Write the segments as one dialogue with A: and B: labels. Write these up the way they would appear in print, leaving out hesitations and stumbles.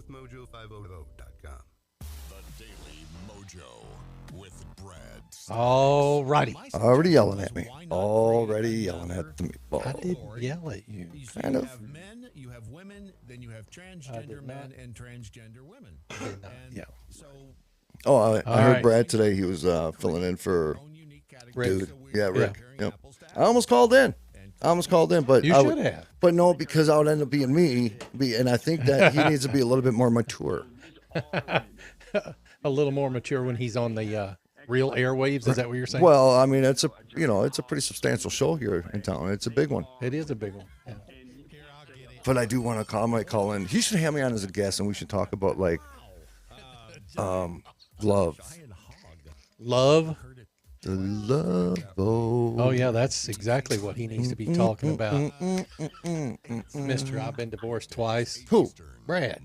A: with mojo500.com.
B: The Daily Mojo with Brad.
C: All righty.
D: Already yelling at me. Already yelling at the meatball.
C: I didn't yell at you.
D: Kind
E: you
D: of.
E: have men, you have women, then you have transgender men and transgender women. And
C: Yeah.
E: so
D: Oh, I heard
C: right.
D: Brad today. He was filling in for
E: own unique
C: Rick.
D: dude. Yeah, Rick.
E: comparing
D: Yep.
E: apples to
D: I almost called in. But
C: You
D: I
C: should
D: would-
C: have.
D: But no, because I would end up being me. And I think that he needs to be a little bit more mature.
C: A little more mature when he's on the real airwaves. Is that what you're saying?
D: Well, I mean, it's a pretty substantial show here in town. It's a big one.
C: It is a big one. Yeah.
D: But I do want to call. I might call in. He should have me on as a guest, and we should talk about like, love.
C: Love.
D: The love.
C: Oh, yeah, that's exactly what he needs to be talking about. Mister, I've been divorced twice.
D: Who?
C: Brad.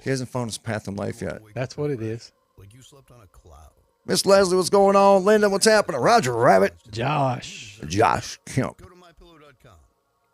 D: He hasn't found his path in life yet.
C: That's what it is.
A: Like you slept on a cloud.
D: Miss Leslie, what's going on? Linda, what's happening? Roger Rabbit.
C: Josh.
D: Josh Kemp.
A: Go to mypillow.com.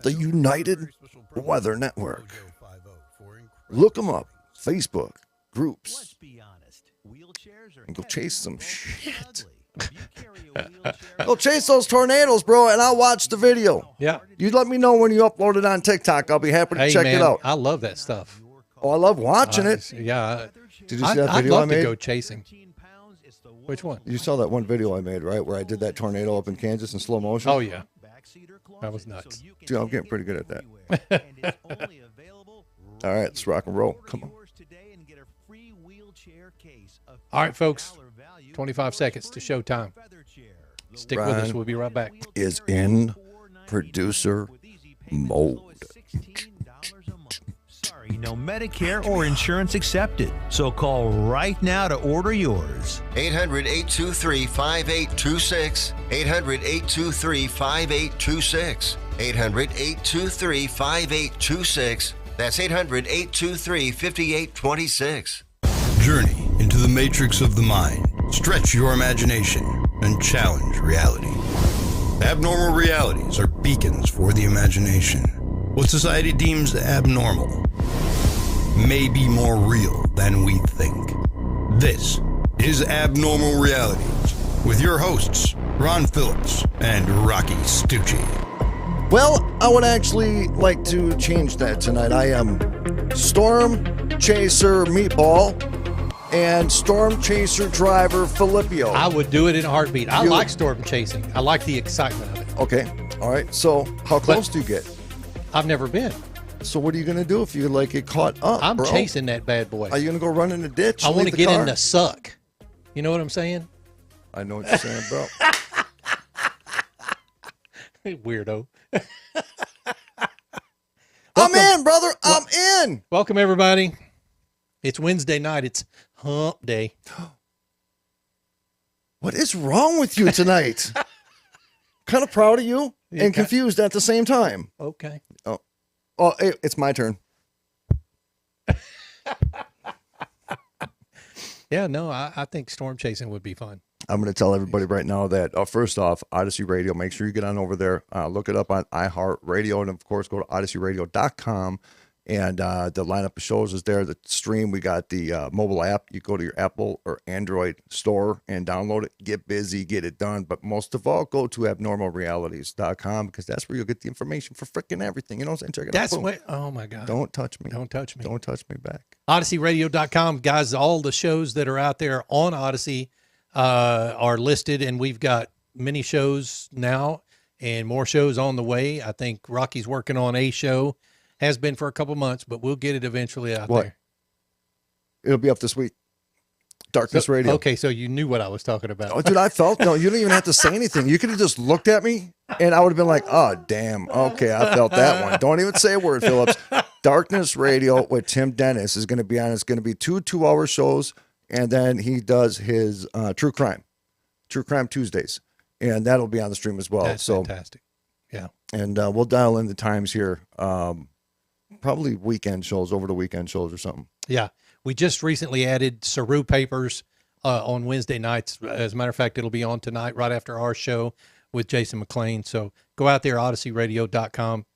D: The United Weather Network.
A: Mojo50 for incredible
D: Look them up. Facebook. Groups.
F: Let's be honest. Wheelchairs are
D: And go
F: heavy,
D: chase some
F: old,
D: shit.
F: and ugly. If you carry a wheelchair,
D: Go chase those tornadoes, bro, and I'll watch the video.
C: Yeah.
D: You let me know when you upload it on TikTok. I'll be happy to
C: Hey,
D: check
C: man,
D: it out.
C: I love that stuff.
D: Oh, I love watching it.
C: Yeah.
D: Did you see that
C: I'd
D: video I
C: love to
D: made?
C: go chasing.
F: 15 pounds, it's the
C: Which one?
D: You saw that one video I made, right, where I did that tornado up in Kansas in slow motion?
C: Oh, yeah.
F: backseater closet,
C: That was nuts.
F: so you can
D: Dude, I'm
F: take
D: getting
F: it
D: pretty good at that.
F: anywhere, and it's only available
D: All right, let's rock and roll.
F: Order
D: Come on.
F: yours today and get a free wheelchair case, a
C: All right, folks.
F: $50 value,
C: 25
F: or
C: seconds to
F: free
C: showtime.
F: feather chair. The
C: Stick with us.
D: Brian
C: We'll be right back.
D: is in producer mode.
F: Sorry, no Medicare or insurance accepted. So call right now to order yours.
G: 800-823-5826. 800-823-5826. 800-823-5826. That's 800-823-5826.
H: Journey into the matrix of the mind. Stretch your imagination and challenge reality. Abnormal realities are beacons for the imagination. What society deems abnormal may be more real than we think. This is Abnormal Realities with your hosts, Ron Phillips and Rocky Stucci.
D: Well, I would actually like to change that tonight. I am Storm Chaser Meatball and Storm Chaser Driver Filippio.
C: I would do it in a heartbeat. I
D: You-
C: like storm chasing. I like the excitement of it.
D: Okay, all right. So how close do you get?
C: I've never been.
D: So what are you going to do if you like get caught up,
C: I'm
D: bro?
C: chasing that bad boy.
D: Are you going to go run in the ditch?
C: I
D: and
C: want to
D: leave the
C: get
D: car?
C: in the suck. You know what I'm saying?
D: I know what you're saying, bro.
C: Weirdo.
D: I'm in, brother. I'm in.
C: Welcome, everybody. It's Wednesday night. It's hump day.
D: What is wrong with you tonight? Kind of proud of you and confused at the same time.
C: Okay.
D: Oh, hey, it's my turn.
C: Yeah, no, I think storm chasing would be fun.
D: I'm going to tell everybody right now that, first off, Odyssey Radio, make sure you get on over there. Look it up on iHeartRadio. And, of course, go to odysseyradio.com. And the lineup of shows is there. The stream, we got the mobile app. You go to your Apple or Android store and download it. Get busy, get it done. But most of all, go to abnormalrealities.com because that's where you'll get the information for freaking everything. You know what I'm saying? Check it
C: That's
D: out. Boom.
C: what, oh my God.
D: Don't touch me.
C: Don't touch me.
D: Don't touch me back.
C: OdysseyRadio.com, guys, all the shows that are out there on Odyssey are listed, and we've got many shows now and more shows on the way. I think Rocky's working on a show. Has been for a couple months, but we'll get it eventually out there.
D: It'll be up this week. Darkness Radio.
C: Okay, so you knew what I was talking about.
D: Oh, dude, I felt, no, you don't even have to say anything. You could have just looked at me and I would have been like, oh, damn. Okay, I felt that one. Don't even say a word, Phillips. Darkness Radio with Tim Dennis is going to be on. It's going to be 2-hour shows. And then he does his True Crime Tuesdays. And that'll be on the stream as well.
C: That's fantastic. Yeah.
D: And we'll dial in the times here. Probably weekend shows, over the weekend shows or something.
C: Yeah. We just recently added Saru Papers on Wednesday nights. As a matter of fact, it'll be on tonight right after our show with Jason McLean. So go out there, odysseyradio.com.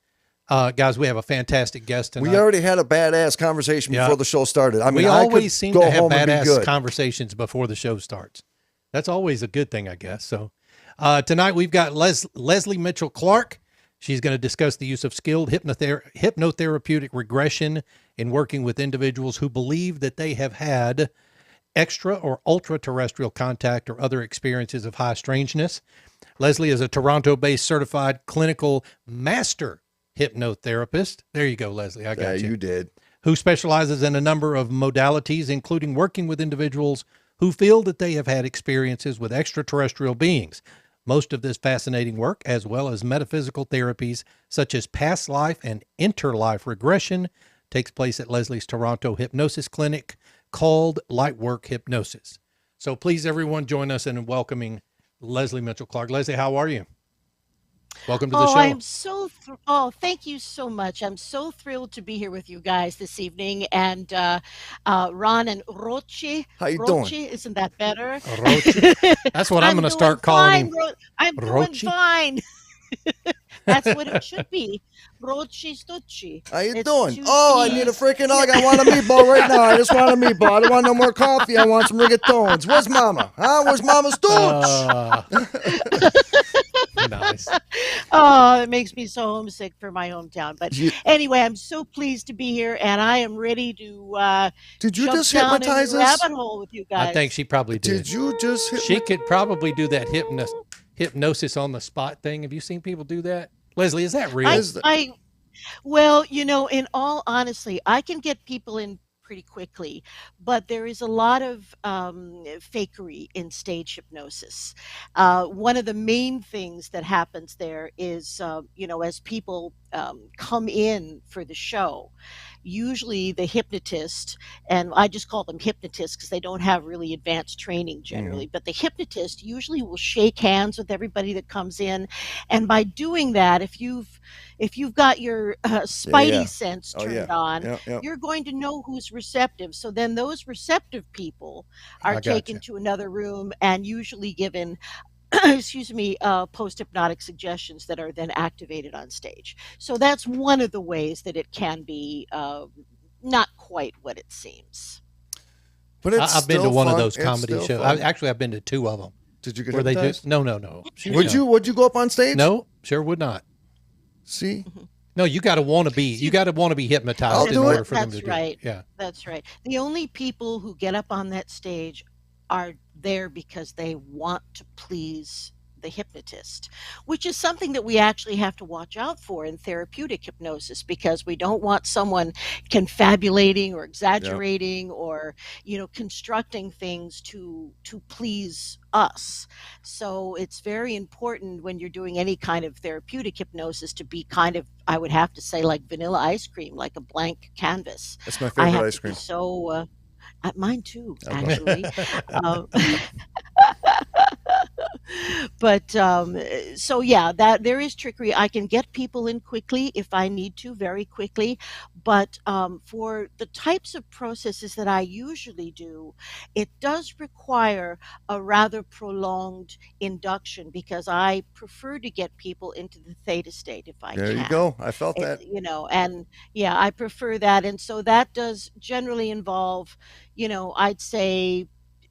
C: Guys, we have a fantastic guest tonight.
D: We already had a badass conversation before the show started. I mean,
C: we
D: I
C: always
D: could
C: seem
D: go
C: to have
D: home and be
C: badass
D: good.
C: conversations before the show starts. That's always a good thing, I guess. So tonight we've got Lesley Mitchell-Clarke. She's going to discuss the use of skilled hypnotherapeutic regression in working with individuals who believe that they have had extra or ultra-terrestrial contact or other experiences of high strangeness. Lesley is a Toronto-based certified clinical master hypnotherapist. There you go, Lesley. I got you.
D: Yeah, you did.
C: Who specializes in a number of modalities, including working with individuals who feel that they have had experiences with extraterrestrial beings. Most of this fascinating work, as well as metaphysical therapies such as past life and interlife regression, takes place at Lesley's Toronto hypnosis clinic called Lightwork Hypnosis. So please, everyone, join us in welcoming Lesley Mitchell-Clarke. Lesley, how are you? Welcome to the show.
I: I am so thank you so much. I'm so thrilled to be here with you guys this evening. And Ron and Rochi.
D: How you
I: Rochi,
D: doing?
I: isn't that better?
C: Rochi. That's what I'm going to start calling him.
I: I'm doing
C: Rochi?
I: fine. That's what it should be. Rochi Stucci.
D: How you
I: It's
D: doing?
I: two
D: Oh, I
I: C's.
D: need a freaking hug. I want a meatball right now. I just want a meatball. I don't want no more coffee. I want some rigatons. Where's Mama? Huh? Where's Mama Stooch?
C: Nice.
I: Oh, it makes me so homesick for my hometown. But anyway, I'm so pleased to be here, and I am ready to
D: Did you
I: jump
D: just
I: down
D: hypnotize
I: in the
D: us?
I: rabbit hole with you guys.
C: I think she probably did.
D: Did you just
C: She could probably do that hypnosis on the spot thing. Have you seen people do that? Lesley, is that real?
I: Well, in all honesty, I can get people in pretty quickly, but there is a lot of fakery in stage hypnosis. One of the main things that happens there is, as people come in for the show, usually the hypnotist, and I just call them hypnotists because they don't have really advanced training generally, but the hypnotist usually will shake hands with everybody that comes in, and by doing that, if you've got your spidey sense turned on, you're going to know who's receptive. So then those receptive people are taken to another room and usually given post-hypnotic suggestions that are then activated on stage. So that's one of the ways that it can be not quite what it seems.
D: But
C: I've been to one of those comedy shows. I've been to two of them.
D: Did you get
C: where
D: hypnotized?
C: No.
D: Would you go up on stage?
C: No, sure would not.
D: See?
C: No, you got to want to be. You got to want to be hypnotized in order for them to do it. Yeah,
I: that's right. The only people who get up on that stage are there because they want to please the hypnotist, which is something that we actually have to watch out for in therapeutic hypnosis, because we don't want someone confabulating or exaggerating or constructing things to please us. So it's very important when you're doing any kind of therapeutic hypnosis to be kind of, I would have to say, like vanilla ice cream, like a blank canvas.
D: That's my favorite ice cream.
I: So mine too, actually. But that there is trickery. I can get people in quickly if I need to, very quickly. But for the types of processes that I usually do, it does require a rather prolonged induction, because I prefer to get people into the theta state if I can.
D: There you go. I felt that.
I: I prefer that. And so that does generally involve, I'd say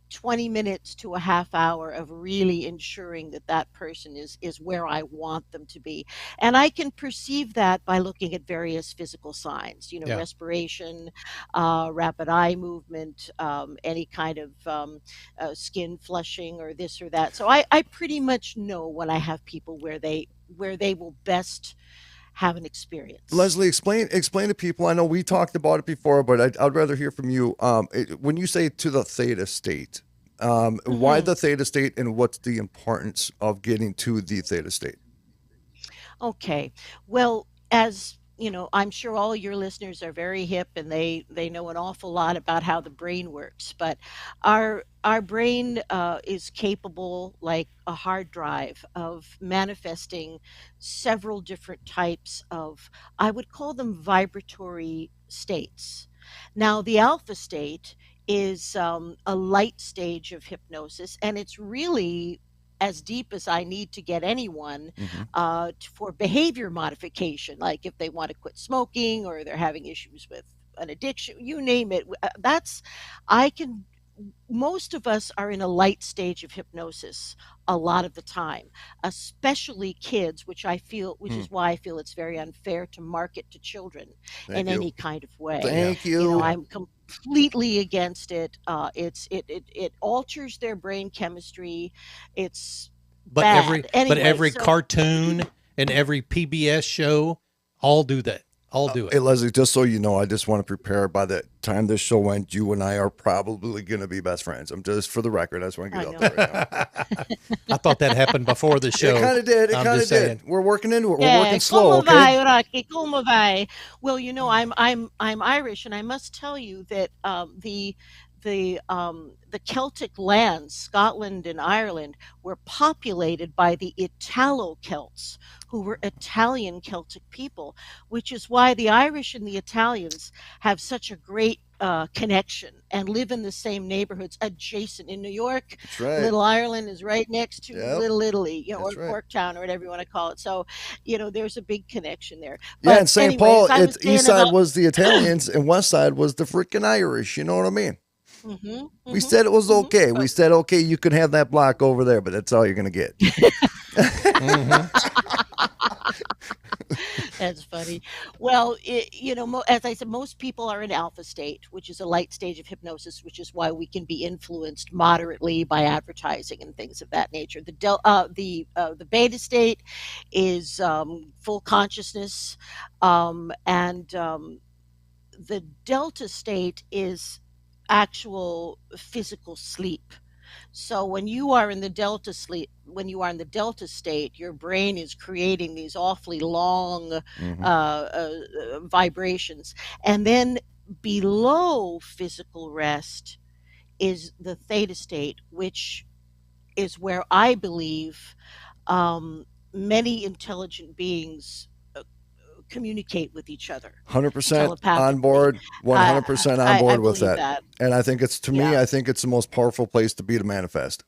I: 20 minutes to a half hour of really ensuring that that person is where I want them to be. And I can perceive that by looking at various physical signs, respiration, rapid eye movement, any kind of skin flushing or this or that. So I pretty much know when I have people where they will best have an experience.
D: Lesley, explain to people. I know we talked about it before, but I'd rather hear from you. When you say to the theta state, why the theta state, and what's the importance of getting to the theta state?
I: Okay. Well, as I'm sure all your listeners are very hip and they know an awful lot about how the brain works, but our brain is capable, like a hard drive, of manifesting several different types of, I would call them vibratory states. Now, the alpha state is a light stage of hypnosis, and it's really as deep as I need to get anyone
D: Mm-hmm.
I: for behavior modification, like if they want to quit smoking or they're having issues with an addiction, you name it. That's, I can, most of us are in a light stage of hypnosis a lot of the time, especially kids, which
D: Hmm.
I: is why I feel it's very unfair to market to children
D: Thank
I: in
D: you.
I: any kind of way.
D: Thank
I: You know,
D: you.
I: I'm completely against it. It alters their brain chemistry. It's
C: But every
I: bad. Anyway, so
C: cartoon and every PBS show all do that. All do
D: Hey,
C: it.
D: Leslie, just so you know, I just want to prepare by the time this show ends, you and I are probably going to be best friends. I'm just for the record. I just want to
I: I
D: get it
I: know.
D: out there right now.
C: I thought that happened before the show.
D: It kind of did. It
C: I'm
D: kind of
C: just
D: did.
C: saying.
D: We're working into it. We're
I: Yeah,
D: working slow,
I: como
D: okay?
I: vai, Rocky? Como vai? Well, you know, I'm Irish, and I must tell you that the Celtic lands, Scotland and Ireland, were populated by the Italo-Celts, who were Italian Celtic people, which is why the Irish and the Italians have such a great connection and live in the same neighborhoods adjacent. In New York,
D: That's right.
I: Little Ireland is right next to
D: Yep.
I: Little Italy, you know, or
D: That's right.
I: Corktown, or whatever you want to call it. So, you know, there's a big connection there.
D: Yeah,
I: But
D: in St.
I: anyway,
D: Paul,
I: as I was
D: it's
I: saying
D: east side
I: about,
D: was the Italians and west side was the freaking Irish. You know what I mean?
I: Mhm,
D: We
I: mhm,
D: said it was
I: mhm.
D: okay. We said, okay, you can have that block over there, but that's all you're going to get.
I: That's funny. Well, you know, as I said, most people are in alpha state, which is a light stage of hypnosis, which is why we can be influenced moderately by advertising and things of that nature. The beta state is full consciousness, and the delta state is actual physical sleep. So when you are in the delta state, your brain is creating these awfully long
D: Mhm.
I: vibrations. And then below physical rest is the theta state, which is where I believe many intelligent beings communicate with each other
D: 100% on
I: telepathically.
D: board, 100% on
I: I
D: board with
I: believe
D: that.
I: that.
D: And I think it's, to me,
I: Yeah.
D: I think it's the most powerful place to be to manifest.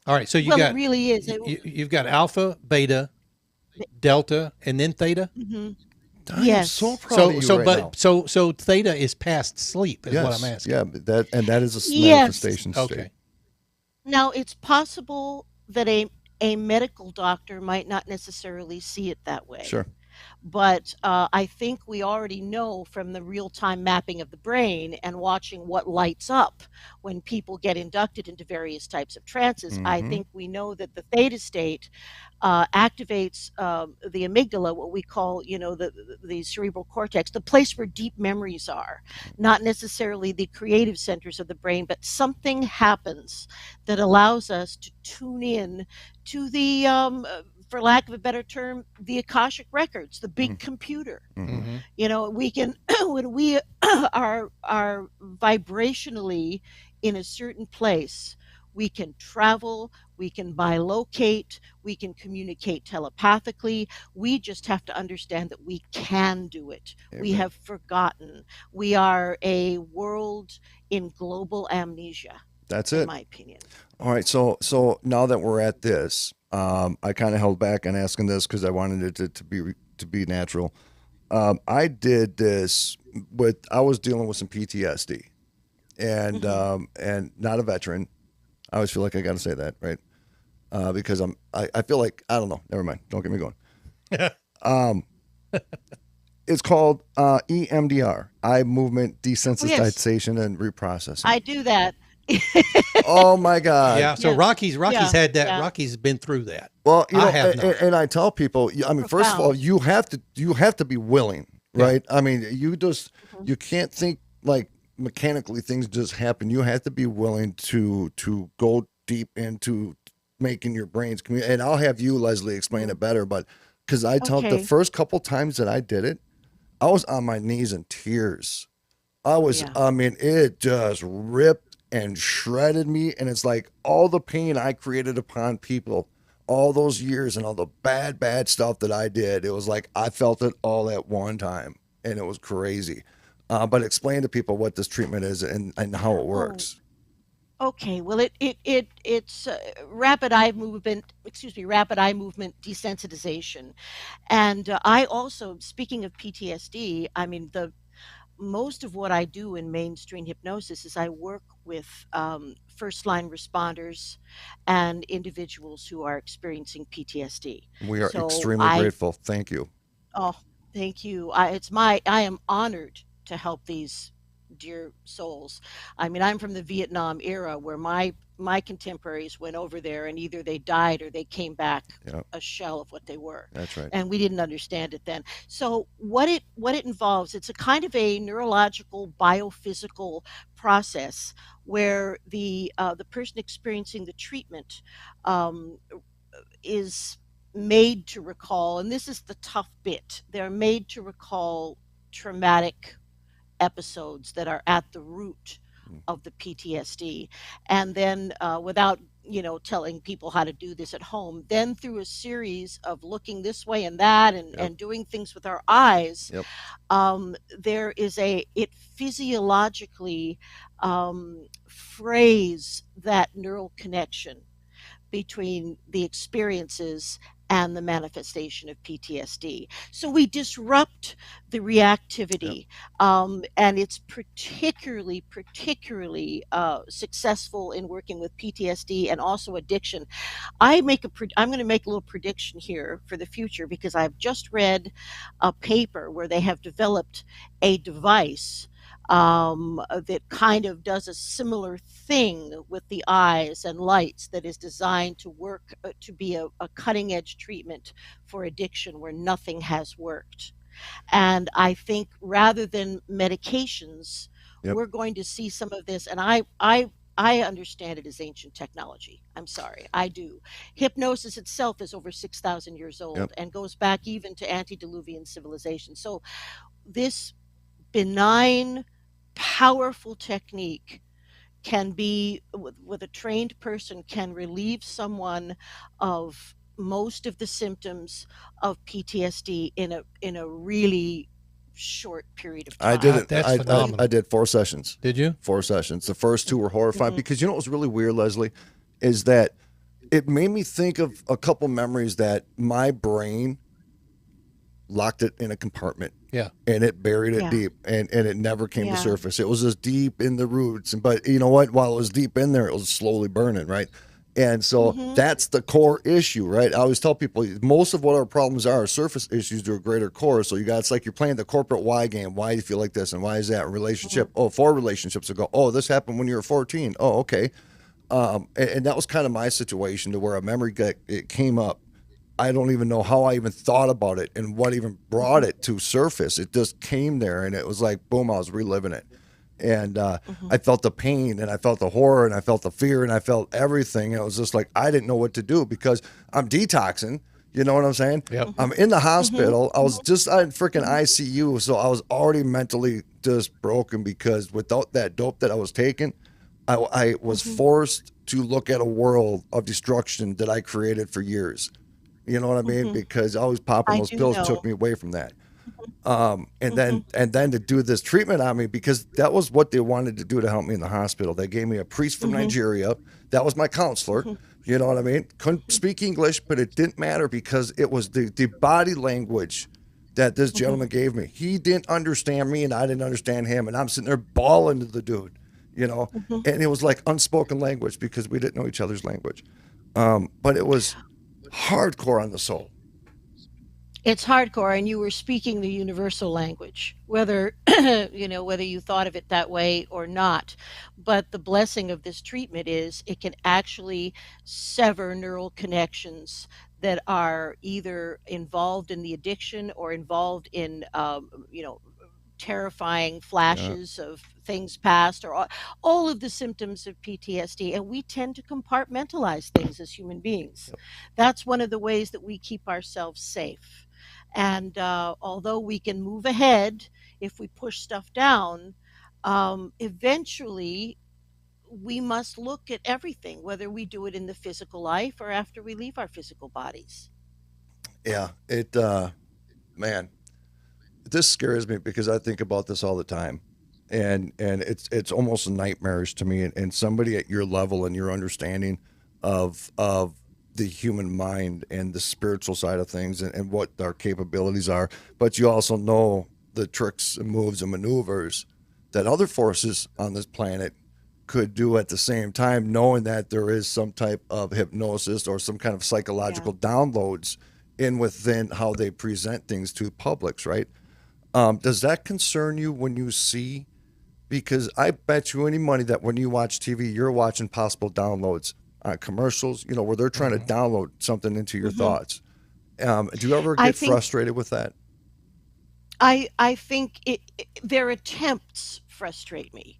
C: All right. So you
I: Well, it
C: got
I: really is.
C: you've got alpha, beta, delta, and then theta.
I: Mhm.
D: I am
I: Yes.
D: so proud
C: So
D: of you
C: so
D: right
C: but
D: now.
C: so theta is past sleep is what I'm asking.
D: Yeah, but that is a
I: Yes.
D: manifestation state.
C: Okay.
I: Now, it's possible that a medical doctor might not necessarily see it that way.
D: Sure.
I: But I think we already know from the real time mapping of the brain and watching what lights up when people get inducted into various types of trances. I
D: Mhm.
I: think we know that the theta state activates the amygdala, what we call, you know, the cerebral cortex, the place where deep memories are, not necessarily the creative centers of the brain, but something happens that allows us to tune in to the for lack of a better term, the Akashic records, the big computer.
C: Mm-hmm.
I: You know, we can when we are vibrationally in a certain place, we can travel, we can bilocate, we can communicate telepathically. We just have to understand that we can do it. We
D: Amen.
I: have forgotten. We are a world in global amnesia,
D: That's
I: in
D: it.
I: my opinion.
D: All right. So now that we're at this, I kind of held back on asking this because I wanted it to be natural. I did this I was dealing with some PTSD, and not a veteran. I always feel like I got to say that, right? Because I feel like, I don't know. Never mind. Don't get me going. It's called EMDR, eye movement desensitization and reprocessing.
I: I do that.
D: Oh my God.
C: Yeah. So
I: Yeah.
C: Rocky's
I: Yeah.
C: had that.
I: Yeah.
C: Rocky's been through that.
D: Well, you know,
C: I have not.
D: and I tell people, I mean, first of all,
I: Profound.
D: you have to be willing, right? I mean, you can't think like mechanically things just happen. You have to be willing to go deep into making your brains communicate. And I'll have you, Leslie, explain it better, but because I tell the
I: Okay.
D: first couple times that I did it, I was on my knees in tears. I mean, it just ripped and shredded me. And it's like all the pain I created upon people all those years and all the bad stuff that I did. It was like I felt it all at one time, and it was crazy. But explain to people what this treatment is and how it works.
I: Okay, well, it's rapid eye movement. Excuse me, rapid eye movement desensitization, and I also, speaking of PTSD, I mean the most of what I do in mainstream hypnosis is I work with first line responders and individuals who are experiencing PTSD.
D: We are
I: So
D: extremely
I: I
D: grateful. Thank you.
I: Oh, thank you. I am honored to help these dear souls. I mean, I'm from the Vietnam era where my contemporaries went over there and either they died or they came back
D: Yeah,
I: a shell of what they were.
D: that's right.
I: And we didn't understand it then. So what it involves, it's a kind of a neurological biophysical process where the person experiencing the treatment um, is made to recall, and this is the tough bit, they're made to recall traumatic episodes that are at the root
D: Mm.
I: of the PTSD. And then, without telling people how to do this at home, then through a series of looking this way and that
D: Yep.
I: and doing things with our eyes,
D: Yep.
I: there is it physiologically frays that neural connection between the experiences and the manifestation of PTSD. So we disrupt the
D: Yep.
I: reactivity, and it's particularly successful in working with PTSD and also addiction. I'm going to make a little prediction here for the future because I've just read a paper where they have developed a device that kind of does a similar thing with the eyes and lights that is designed to work to be a cutting edge treatment for addiction where nothing has worked. And I think rather than medications,
D: Yep.
I: we're going to see some of this. And I understand it as ancient technology. I'm sorry, I do. Hypnosis itself is over 6,000 years
D: Yep.
I: old and goes back even to antediluvian civilization. So this benign, powerful technique can be with a trained person can relieve someone of most of the symptoms of PTSD in a really short period of
D: I did
I: time.
D: it.
C: That's
D: I
C: phenomenal.
D: did 4 sessions.
C: Did you?
D: 4 sessions. The first 2 were horrifying
I: Mhm.
D: because you know what was really weird, Leslie, is that it made me think of a couple memories that my brain locked it in a compartment
C: Yeah.
D: and it buried it
I: Yeah,
D: deep and it never came to
I: yeah,
D: surface. It was just deep in the roots. But you know what? While it was deep in there, it was slowly burning, right? And so
I: hmm
D: that's the core issue, right? I always tell people most of what our problems are surface issues to a greater core. So it's like you're playing the corporate why game. Why do you feel like this? And why is that relationship? Oh, 4 relationships ago. Oh, this happened when you were 14. Oh, okay. And that was kind of my situation to where a memory it came up. I don't even know how I even thought about it and what even brought
I: hmm
D: it to surface. It just came there and it was like, boom, I was reliving it. And
I: hmm
D: I felt the pain and I felt the horror and I felt the fear and I felt everything. And it was just like, I didn't know what to do because I'm detoxing. You know what I'm saying?
C: Yep.
D: I'm in the
I: hmm
D: hospital. I was
I: hmm
D: just in freaking
I: hmm
D: ICU. So I was already mentally just broken because without that dope that I was taking, I was
I: hmm
D: forced to look at a world of destruction that I created for years. You know what I mean?
I: hmm
D: Because always popping
I: I
D: those
I: do
D: pills took
I: know.
D: me away from that. And
I: Hmm
D: then to do this treatment on me because that was what they wanted to do to help me in the hospital. They gave me a priest from
I: hmm
D: Nigeria. That was my counselor.
I: hmm
D: You know what I mean? Couldn't speak English, but it didn't matter because it was the body language that this
I: hmm
D: gentleman gave me. He didn't understand me and I didn't understand him. And I'm sitting there bawling to the dude, you know,
I: hmm
D: and it was like unspoken language because we didn't know each other's language. But it was hardcore on the soul.
I: It's hardcore, and you were speaking the universal language, whether whether you thought of it that way or not. But the blessing of this treatment is it can actually sever neural connections that are either involved in the addiction or involved in terrifying
D: Yeah.
I: flashes of things past or all of the symptoms of PTSD. And we tend to compartmentalize things as human beings.
D: Yep.
I: That's one of the ways that we keep ourselves safe. And although we can move ahead if we push stuff down, eventually we must look at everything, whether we do it in the physical life or after we leave our physical bodies.
D: Yeah. Man, this scares me because I think about this all the time. and it's almost nightmarish to me. And somebody at your level and your understanding of the human mind and the spiritual side of things, and what our capabilities are, but you also know the tricks and moves and maneuvers that other forces on this planet could do at the same time, knowing that there is some type of hypnosis or some kind of psychological downloads in within how they present things to publics, right? Does that concern you when you see, because I bet you any money that when you watch TV, you're watching possible downloads on commercials, where they're trying to download something into your thoughts. Do you ever get frustrated with that?
I: I think their attempts frustrate me,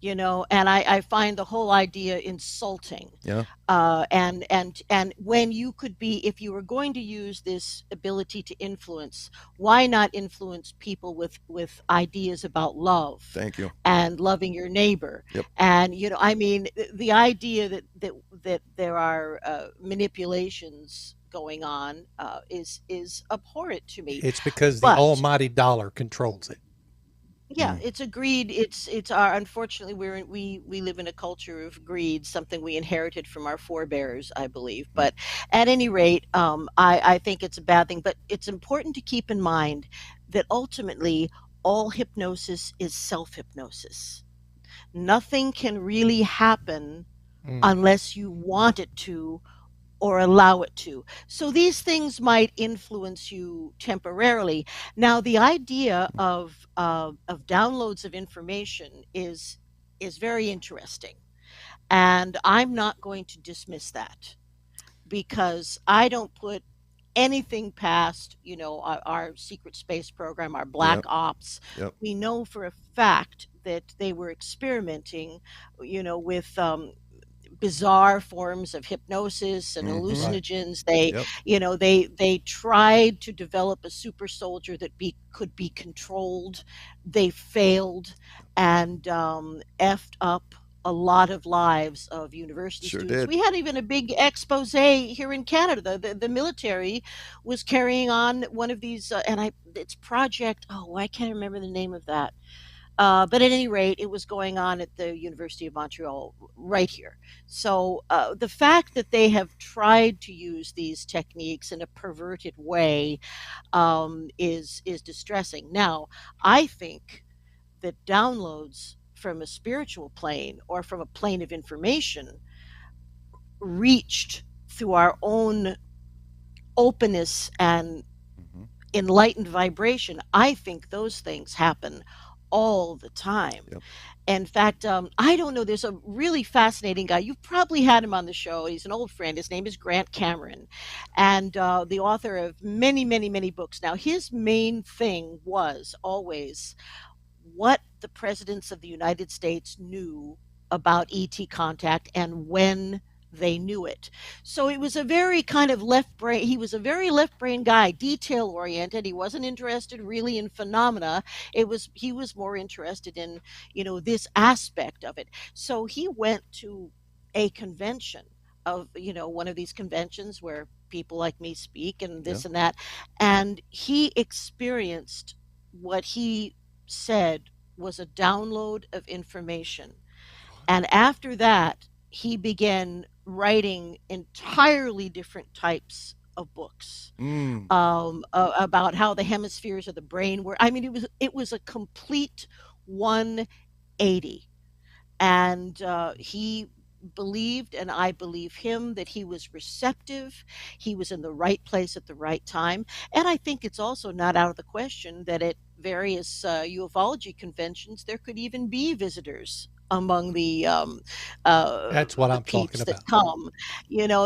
I: and I find the whole idea insulting.
D: Yeah.
I: And when you could be, if you were going to use this ability to influence, why not influence people with ideas about love?
D: Thank you.
I: And loving your neighbor.
D: Yep.
I: And I mean, the idea that there are manipulations going on is abhorrent to me.
C: It's because the almighty dollar controls it.
I: Yeah, it's a greed. It's our, unfortunately we live in a culture of greed, something we inherited from our forebears, I believe. But at any rate, I think it's a bad thing. But it's important to keep in mind that ultimately all hypnosis is self-hypnosis. Nothing can really happen unless you want it to or allow it to. So these things might influence you temporarily. Now, the idea of downloads of information is very interesting, and I'm not going to dismiss that, because I don't put anything past our secret space program, our black ops.
D: Yep.
I: We know for a fact that they were experimenting with bizarre forms of hypnosis and hallucinogens. They tried to develop a super soldier that could be controlled. They failed and effed up a lot of lives of university students.
D: Did.
I: We had even a big expose here in Canada. The military was carrying on one of these, it's Project. Oh, I can't remember the name of that. But at any rate, it was going on at the University of Montreal right here. So the fact that they have tried to use these techniques in a perverted way is distressing. Now, I think that downloads from a spiritual plane or from a plane of information reached through our own openness and enlightened vibration, I think those things happen all the time.
D: Yep.
I: In fact, I don't know, there's a really fascinating guy. You've probably had him on the show. He's an old friend. His name is Grant Cameron, and the author of many, many, many books. Now, his main thing was always what the presidents of the United States knew about ET contact and when they knew it. So it was a very kind of left brain. He was a very left brain guy, detail oriented. He wasn't interested really in phenomena. He was more interested in, this aspect of it. So he went to a convention of, one of these conventions where people like me speak and this and that. And he experienced what he said was a download of information. And after that, he began writing entirely different types of books about how the hemispheres of the brain were. I mean, it was a complete 180, and he believed, and I believe him, that he was receptive. He was in the right place at the right time, and I think it's also not out of the question that at various ufology conventions there could even be visitors among the
C: that's what I'm
I: peeps
C: talking
I: that
C: about.
I: come,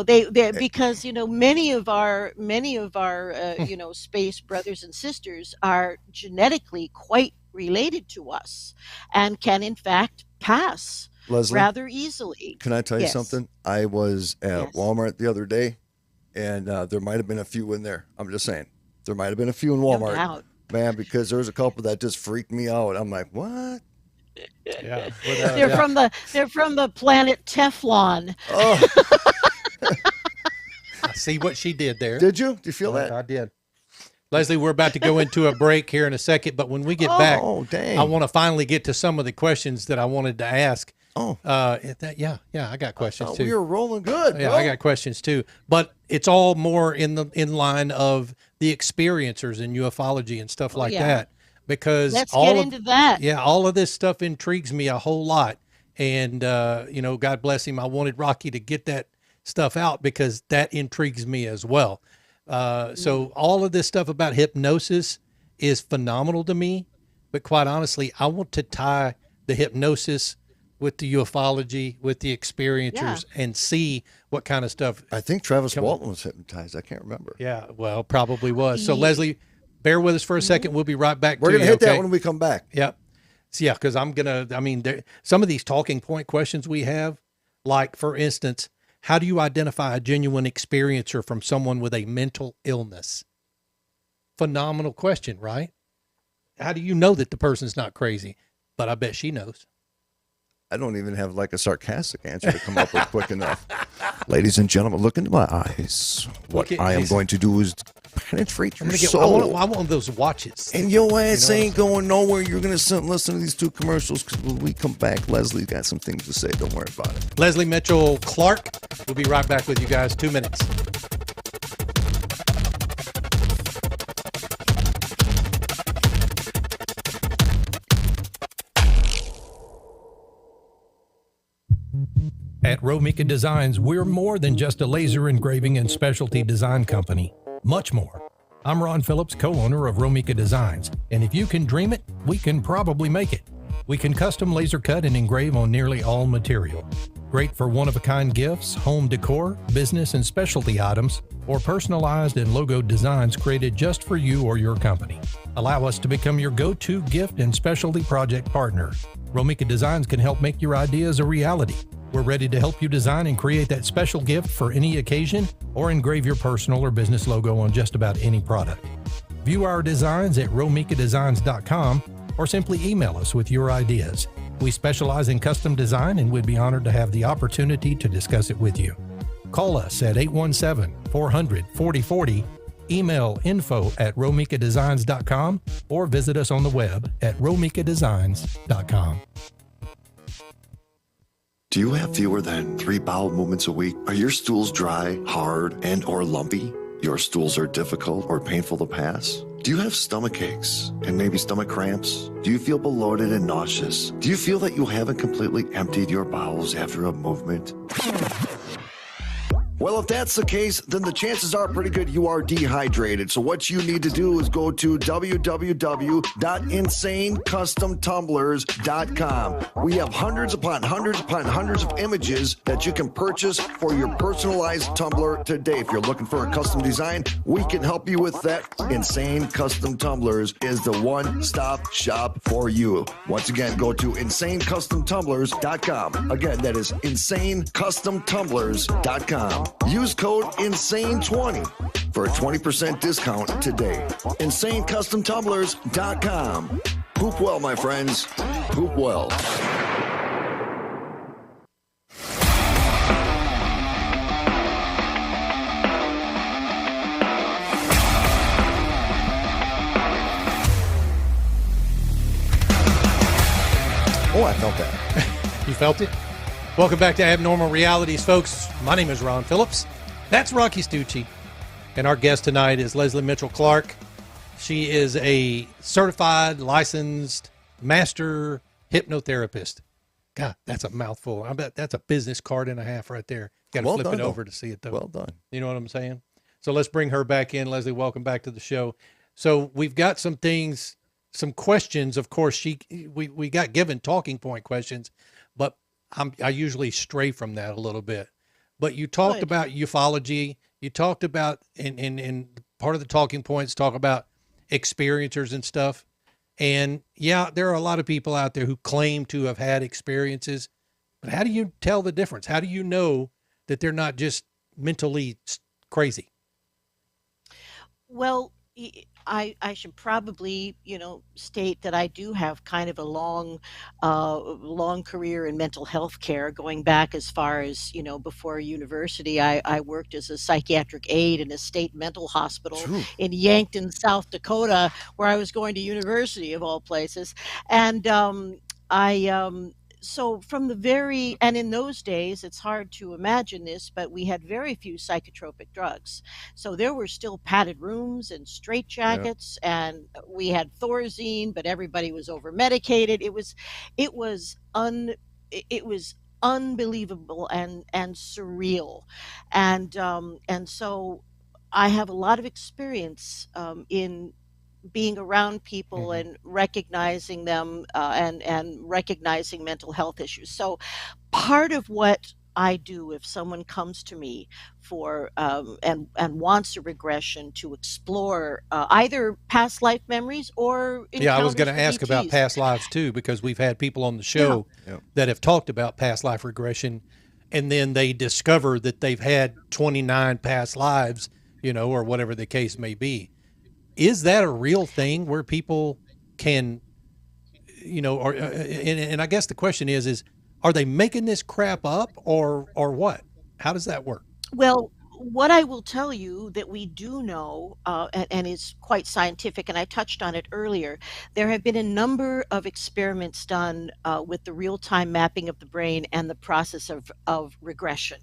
I: they because many of our space brothers and sisters are genetically quite related to us and can in fact pass
D: Leslie,
I: rather easily.
D: Can I tell you
I: Yes.
D: something? I was at
I: Yes.
D: Walmart the other day, and there might have been a few in there. I'm just saying, there might have been a few in
I: No
D: Walmart,
I: doubt.
D: man, because there was a couple that just freaked me out. I'm like, what?
C: Yeah,
I: They're from the planet Teflon.
D: Oh,
C: I see what she did there.
D: did you? Do you feel that?
C: I did. Leslie, we're about to go into a break here in a second, but when we get back,
D: dang.
C: I want to finally get to some of the questions that I wanted to ask.
D: Oh,
C: yeah, I got questions too.
D: We were rolling good.
C: Yeah,
D: bro.
C: I got questions too, but it's all more in line of the experiencers in ufology and stuff like that, because
I: let's get into that.
C: Yeah, all of this stuff intrigues me a whole lot, and God bless him. I wanted Rocky to get that stuff out because that intrigues me as well. So all of this stuff about hypnosis is phenomenal to me, but quite honestly, I want to tie the hypnosis with the ufology, with the experiencers, and see what kind of stuff.
D: I think Travis Walton was hypnotized. I can't remember.
C: Yeah, well, probably was. So Leslie, bear with us for a second. We'll be right back.
D: We're going to hit that when we come back.
C: Yep. So, yeah, because some of these talking point questions we have, like, for instance, how do you identify a genuine experiencer from someone with a mental illness? Phenomenal question, right? How do you know that the person's not crazy? But I bet she knows.
D: I don't even have like a sarcastic answer to come up with quick enough. Ladies and gentlemen, look into my eyes. What I am going to do is penetrate your soul.
C: I want those watches.
D: And your ass ain't going nowhere. You're going to sit and listen to these two commercials because when we come back, Leslie's got some things to say. Don't worry about it.
C: Leslie Mitchell-Clarke. We'll be right back with you guys. 2 minutes.
J: At Romika Designs, we're more than just a laser engraving and specialty design company. Much more. I'm Ron Phillips, co-owner of Romika Designs, and if you can dream it, we can probably make it. We can custom laser cut and engrave on nearly all material. Great for one-of-a-kind gifts, home decor, business and specialty items, or personalized and logoed designs created just for you or your company. Allow us to become your go-to gift and specialty project partner. Romika Designs can help make your ideas a reality. We're ready to help you design and create that special gift for any occasion or engrave your personal or business logo on just about any product. View our designs at romikadesigns.com or simply email us with your ideas. We specialize in custom design and we'd be honored to have the opportunity to discuss it with you. Call us at 817-400-4040, email info@romikadesigns.com, or visit us on the web at romikadesigns.com.
K: Do you have fewer than 3 bowel movements a week? Are your stools dry, hard, and or lumpy? Your stools are difficult or painful to pass? Do you have stomach aches and maybe stomach cramps? Do you feel bloated and nauseous? Do you feel that you haven't completely emptied your bowels after a movement? Well, if that's the case, then the chances are pretty good you are dehydrated. So what you need to do is go to www.insanecustomtumblers.com. We have hundreds upon hundreds upon hundreds of images that you can purchase for your personalized tumbler today. If you're looking for a custom design, we can help you with that. Insane Custom Tumblers is the one-stop shop for you. Once again, go to insanecustomtumblers.com. Again, that is insanecustomtumblers.com. Use code INSANE20 for a 20% discount today. InsaneCustomTumblers.com. Poop well, my friends. Poop well.
D: Oh, I felt that.
C: You felt it? Welcome back to Abnormal Realities, folks. My name is Ron Phillips. That's Rocky Stucci. And our guest tonight is Lesley Mitchell-Clarke. She is a certified, licensed, master hypnotherapist. God, that's a mouthful. I bet that's a business card and a half right there. Got to flip it over to see it, though.
D: Well done.
C: You know what I'm saying? So let's bring her back in. Lesley, welcome back to the show. So we've got some things, some questions. Of course, we got given talking point questions, but I usually stray from that a little bit. But you talked about ufology. You talked about, in part of the talking points, talk about experiencers and stuff. And yeah, there are a lot of people out there who claim to have had experiences. But how do you tell the difference? How do you know that they're not just mentally crazy?
I: Well, I should probably, state that I do have kind of a long career in mental health care, going back as far as, before university. I worked as a psychiatric aide in a state mental hospital
D: True.
I: in Yankton, South Dakota, where I was going to university of all places. And I so from the very and in those days, it's hard to imagine this, but we had very few psychotropic drugs. So there were still padded rooms and
D: Yeah.
I: straitjackets, and we had Thorazine, but everybody was over medicated. It was un it was unbelievable and surreal, and so I have a lot of experience in being around people
D: Hmm.
I: and recognizing them, and recognizing mental health issues. So part of what I do if someone comes to me for and wants a regression to explore either past life memories or
C: Yeah, I was going
I: encounters
C: to
I: with
C: ask about
I: ETs.
C: past lives too, because we've had people on the
I: Yeah.
C: show
D: Yeah.
C: that have talked about past life regression, and then they discover that they've had 29 past lives, or whatever the case may be. Is that a real thing where people can, or and I guess the question is are they making this crap up, or what? How does that work?
I: Well, what I will tell you that we do know, and is quite scientific, and I touched on it earlier, there have been a number of experiments done with the real time mapping of the brain and the process of regression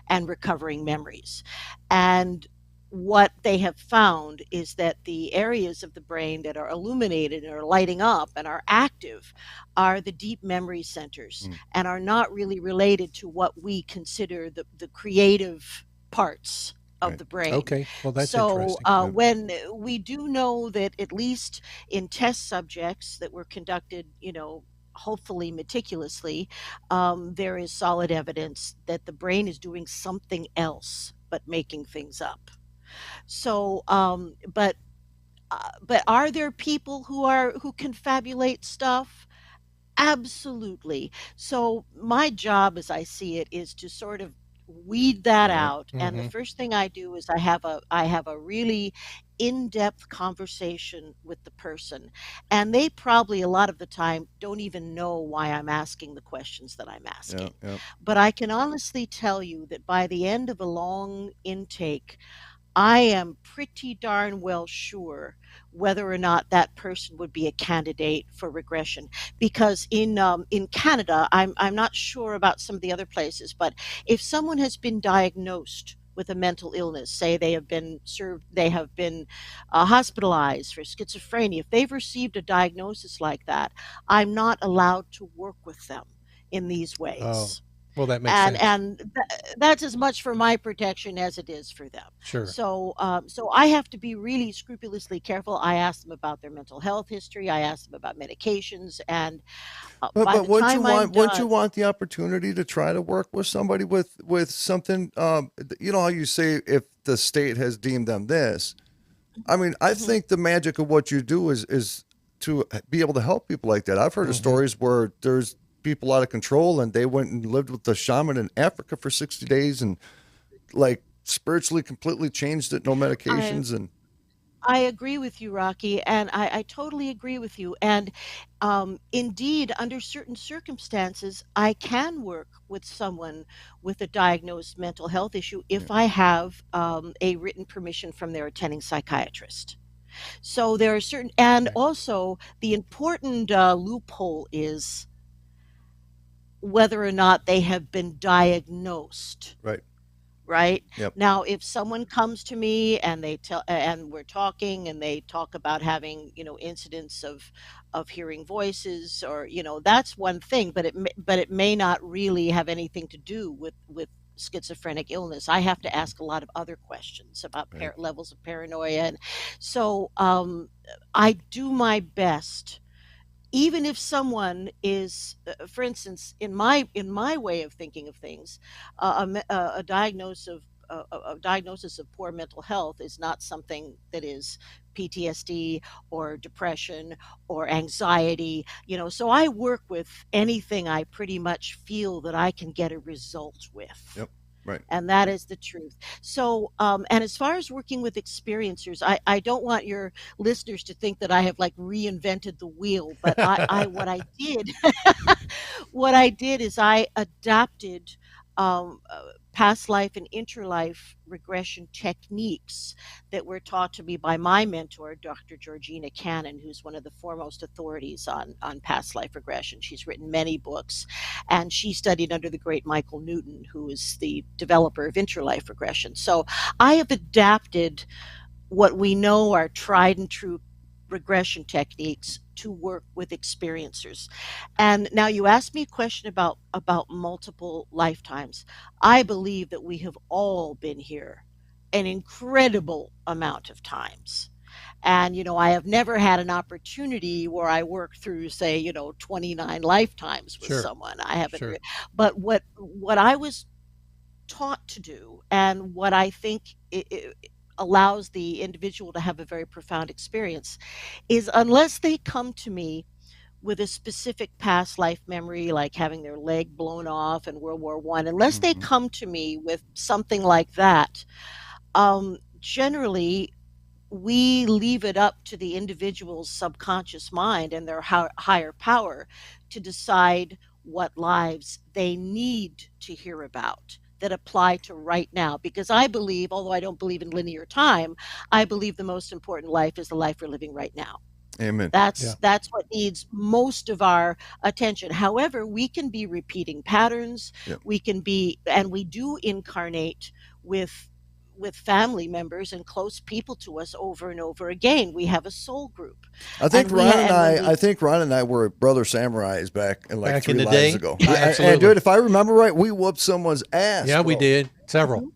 I: and recovering memories. And what they have found is that the areas of the brain that are illuminated and are lighting up and are active are the deep memory centers,
D: Mm.
I: and are not really related to what we consider the creative parts of
D: Right.
I: the brain.
C: Okay, well, that's
I: So
C: interesting.
D: Yeah.
I: when we do know that, at least in test subjects that were conducted, hopefully meticulously, there is solid evidence that the brain is doing something else but making things up. So, but are there people who confabulate stuff? Absolutely. So my job, as I see it, is to sort of weed that
D: Yeah.
I: out. And the
C: Hmm.
I: first thing I do is I have a really in-depth conversation with the person. And they probably a lot of the time don't even know why I'm asking the questions that I'm
D: Yeah.
I: asking.
D: Yeah.
I: But I can honestly tell you that by the end of a long intake, I am pretty darn well sure whether or not that person would be a candidate for regression. Because in Canada, I'm not sure about some of the other places, but if someone has been diagnosed with a mental illness, say they have been hospitalized for schizophrenia, if they've received a diagnosis like that, I'm not allowed to work with them in these
C: Oh,
I: ways.
C: well, that makes
I: and
C: sense.
I: and that's as much for my protection as it is for them.
C: Sure.
I: So I have to be really scrupulously careful. I ask them about their mental health history. I ask them about medications, and by
D: But
I: the time I'm
D: wouldn't you
I: done.
D: want the opportunity to try to work with somebody with something? You know how you say if the state has deemed them this. I mean, I
I: Mhm.
D: think the magic of what you do is to be able to help people like that. I've heard of
C: Hmm.
D: stories where there's people out of control and they went and lived with the shaman in Africa for 60 days and like spiritually completely changed it, no
I: I
D: medications and
I: I agree with you, Rocky, and I totally agree with you. And indeed, under certain circumstances, I can work with someone with a diagnosed mental health issue
D: yeah,
I: if I have a written permission from their attending psychiatrist. So there are certain, and
C: Okay.
I: also the important loophole is whether or not they have been diagnosed.
D: right.
I: Right?
D: Yep.
I: Now, if someone comes to me and and we're talking and they talk about having, incidents of hearing voices, or, that's one thing, but it may not really have anything to do with schizophrenic illness. I have to ask a lot of other questions about
D: Right.
I: levels of paranoia. And so I do my best, even if someone is, for instance, in my way of thinking of things, a diagnosis of poor mental health is not something that is PTSD or depression or anxiety. So I work with anything I pretty much feel that I can get a result with.
D: Yep. Right.
I: And that is the truth. So, and as far as working with experiencers, I don't want your listeners to think that I have like reinvented the wheel, but what I did, what I did is I adapted past life and interlife regression techniques that were taught to me by my mentor, Dr. Georgina Cannon, who's one of the foremost authorities on past life regression. She's written many books, and she studied under the great Michael Newton, who is the developer of interlife regression. So I have adapted what we know are tried and true regression techniques to work with experiencers. And now you asked me a question about multiple lifetimes. I believe that we have all been here an incredible amount of times. And I have never had an opportunity where I work through, say, 29 lifetimes with
C: Sure.
I: someone. I haven't.
C: Sure.
I: But what I was taught to do, and what I think it allows the individual to have a very profound experience, is unless they come to me with a specific past life memory, like having their leg blown off in World War I, unless they come to me with something like that, generally we leave it up to the individual's subconscious mind and their higher power to decide what lives they need to hear about that apply to right now. Because I believe, although I don't believe in linear time, I believe the most important life is the life we're living right now.
D: Amen.
I: That's what needs most of our attention. However, we can be repeating patterns.
D: Yep.
I: We can be, and we do incarnate with family members and close people to us over and over again. We have a soul group.
D: I think
I: And
D: Ron and I were brother samurais back in
C: Back
D: 3
C: in the
D: lives
C: day.
D: ago.
C: Absolutely.
D: And dude, if I remember right, we whooped someone's ass.
C: Yeah, we
D: bro.
C: did. Several.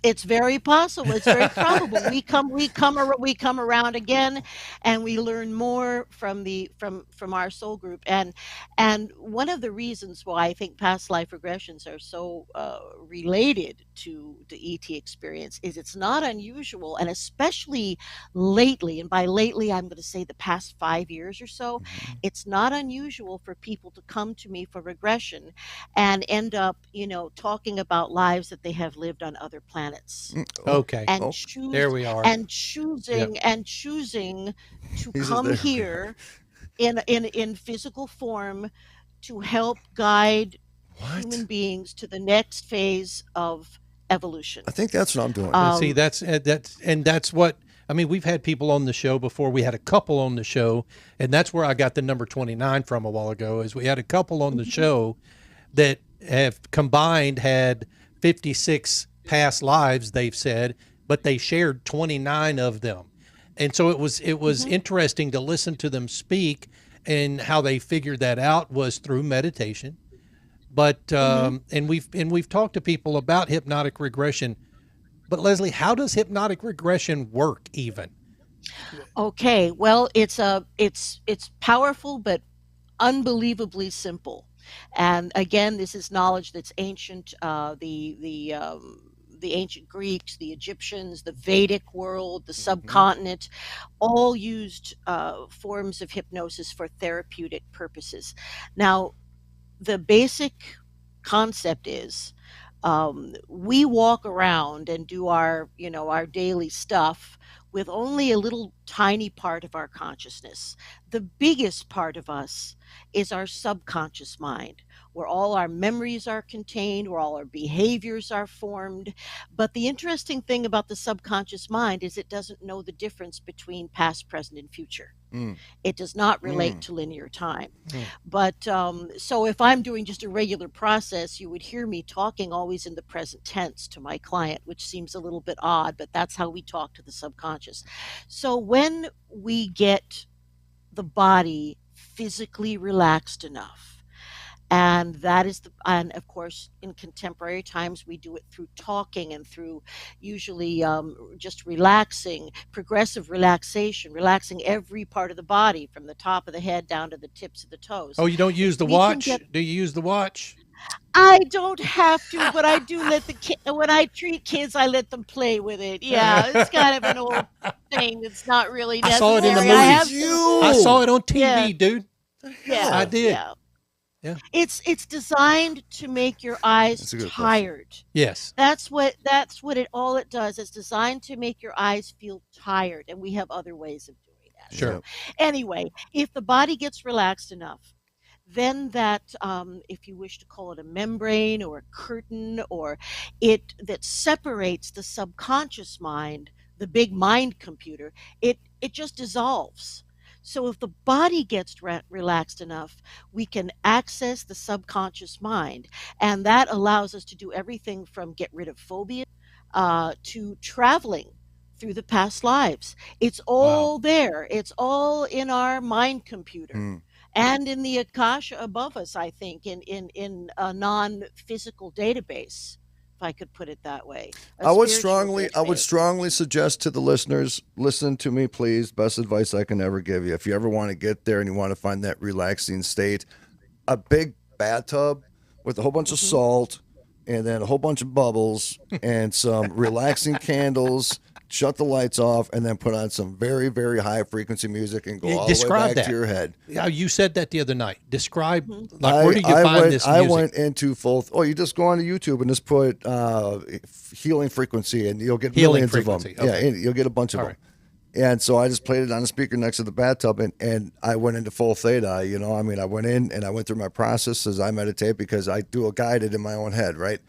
I: It's very possible. It's very probable. We come around again, and we learn more from our soul group. And one of the reasons why I think past life regressions are so related to the ET experience is it's not unusual, and especially lately. And by lately, I'm going to say the past 5 years or so. It's not unusual for people to come to me for regression and end up, talking about lives that they have lived on other planets.
C: Okay.
I: And
C: there we are.
I: And choosing to come here in physical form to help guide human beings to the next phase of evolution.
D: I think that's what I'm doing.
C: See, that's what I mean. We've had people on the show before. We had a couple on the show, and that's where I got the number 29 from a while ago. Is we had a couple on the show that have combined had 56 past lives, they've said, but they shared 29 of them. And so it was interesting to listen to them speak, and how they figured that out was through meditation. But and we've talked to people about hypnotic regression. But Leslie, how does hypnotic regression work even?
I: Okay, well, it's powerful but unbelievably simple. And again, this is knowledge that's ancient. The ancient Greeks, the Egyptians, the Vedic world, the subcontinent, all used forms of hypnosis for therapeutic purposes. Now, the basic concept is we walk around and do our daily stuff with only a little tiny part of our consciousness. The biggest part of us is our subconscious mind, where all our memories are contained, where all our behaviors are formed. But the interesting thing about the subconscious mind is it doesn't know the difference between past, present, and future. It does not relate to linear time. But so if I'm doing just a regular process, you would hear me talking always in the present tense to my client, which seems a little bit odd, but that's how we talk to the subconscious. So when we get the body physically relaxed enough, and that is and of course in contemporary times we do it through talking and through usually just relaxing, progressive relaxation, relaxing every part of the body from the top of the head down to the tips of the toes.
C: Oh, you don't use the watch? Do you use the watch?
I: I don't have to, but I do let when I treat kids, I let them play with it. Yeah, it's kind of an old thing. It's not really necessary.
C: I saw it in the movies. I saw it on TV, dude.
I: Yeah,
C: I did.
I: Yeah.
C: Yeah.
I: It's designed to make your eyes
D: That's a good question.
I: tired.
C: Yes.
I: That's what it does. It's designed to make your eyes feel tired, and we have other ways of doing that.
C: Sure.
I: So anyway, if the body gets relaxed enough, then that, if you wish to call it a membrane or a curtain, or it that separates the subconscious mind, the big mind computer, it just dissolves. So if the body gets relaxed enough, we can access the subconscious mind, and that allows us to do everything from get rid of phobia to traveling through the past lives. It's all there. It's all in our mind computer and in the akasha above us, I think, in a non-physical database, if I could put it that way. A
D: I would
I: spiritual database.
D: strongly suggest to the listeners, listen to me, please. Best advice I can ever give you. If you ever want to get there and you want to find that relaxing state, a big bathtub with a whole bunch of salt and then a whole bunch of bubbles and some relaxing candles. Shut the lights off and then put on some very, very high frequency music and go all the way
C: Describe
D: back to your head.
C: Yeah, you said that the other night. Describe, like, where do you find this music?
D: I went into full. You just go on to YouTube and just put healing frequency, and you'll get
C: Healing
D: millions of
C: frequency,
D: them.
C: okay.
D: Yeah, you'll get a bunch of
C: All
D: them. And so I just played it on a speaker next to the bathtub, and I went into full theta. You know, I mean, I went in and I went through my process as I meditate, because I do a guided in my own head, right?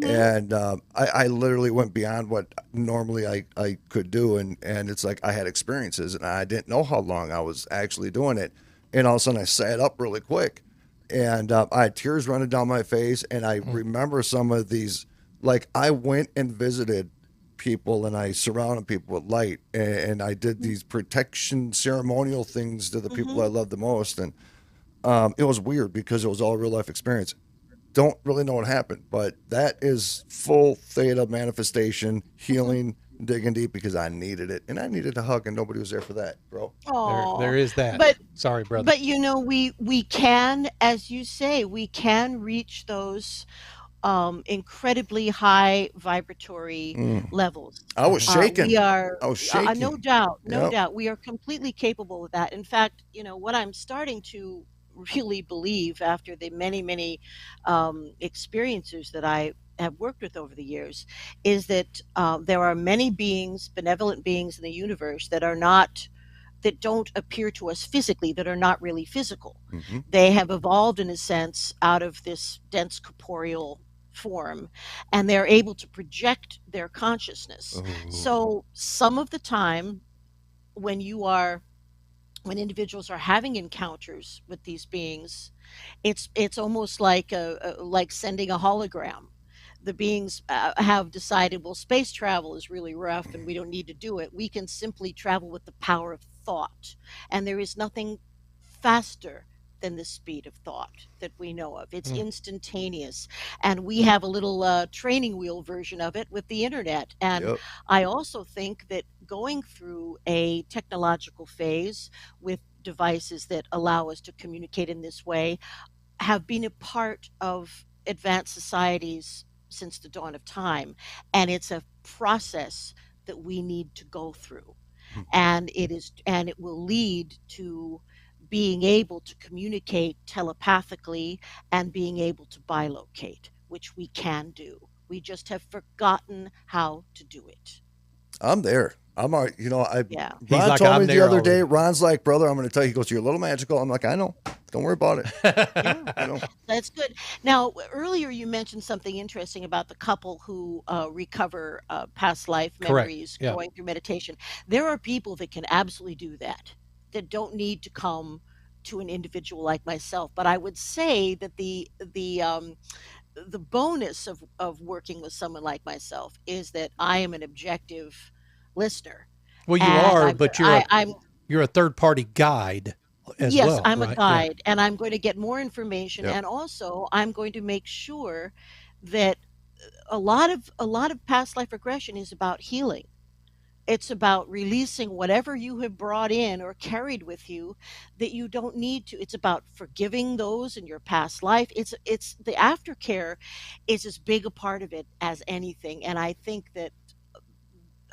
D: And I literally went beyond what normally I could do. And it's like I had experiences, and I didn't know how long I was actually doing it. And all of a sudden I sat up really quick, and I had tears running down my face. And I remember some of these, like I went and visited people and I surrounded people with light, and I did these protection ceremonial things to the people I love the most. And it was weird because it was all real life experience. Don't really know what happened, but that is full theta manifestation, healing, digging deep, because I needed it, and I needed a hug, and nobody was there for that, bro.
C: There is that.
I: But
C: sorry, brother.
I: But we can, as you say, we can reach those incredibly high vibratory levels.
D: I was shaking.
I: I
D: was shaking.
I: no doubt, no
D: Yep.
I: doubt. We are completely capable of that. In fact, what I'm starting to really believe after the many experiences that I have worked with over the years is that there are many beings, benevolent beings in the universe that don't appear to us physically, that are not really physical. They have evolved in a sense out of this dense corporeal form, and they're able to project their consciousness. So some of the time when individuals are having encounters with these beings, it's almost like like sending a hologram. The beings have decided, well, space travel is really rough and we don't need to do it. We can simply travel with the power of thought, and there is nothing faster than the speed of thought that we know of. It's instantaneous, and we have a little training wheel version of it with the internet. And I also think that going through a technological phase with devices that allow us to communicate in this way have been a part of advanced societies since the dawn of time, and it's a process that we need to go through. And it will lead to being able to communicate telepathically and being able to bilocate, which we can do. We just have forgotten how to do it.
D: I'm there. I'm all right.
C: He's
D: Ron
C: like,
D: told
C: "I'm
D: me
C: there
D: the other day,
C: already."
D: Ron's like, brother, I'm going to tell you, he goes, you're a little magical. I'm like, I know. Don't worry about it. I know.
I: That's good. Now, earlier you mentioned something interesting about the couple who recover past life
C: Correct.
I: memories
C: Yeah.
I: going through meditation. There are people that can absolutely do that don't need to come to an individual like myself. But I would say that the bonus of working with someone like myself is that I am an objective listener.
C: Well, you
I: And
C: are,
I: I'm,
C: but
I: I'm
C: you're a third party guide as
I: yes,
C: well.
I: I'm a
C: right?
I: guide, and I'm going to get more information,
D: Yep.
I: and also I'm going to make sure that a lot of past life regression is about healing. It's about releasing whatever you have brought in or carried with you that you don't need to. It's about forgiving those in your past life. It's the aftercare is as big a part of it as anything, and I think that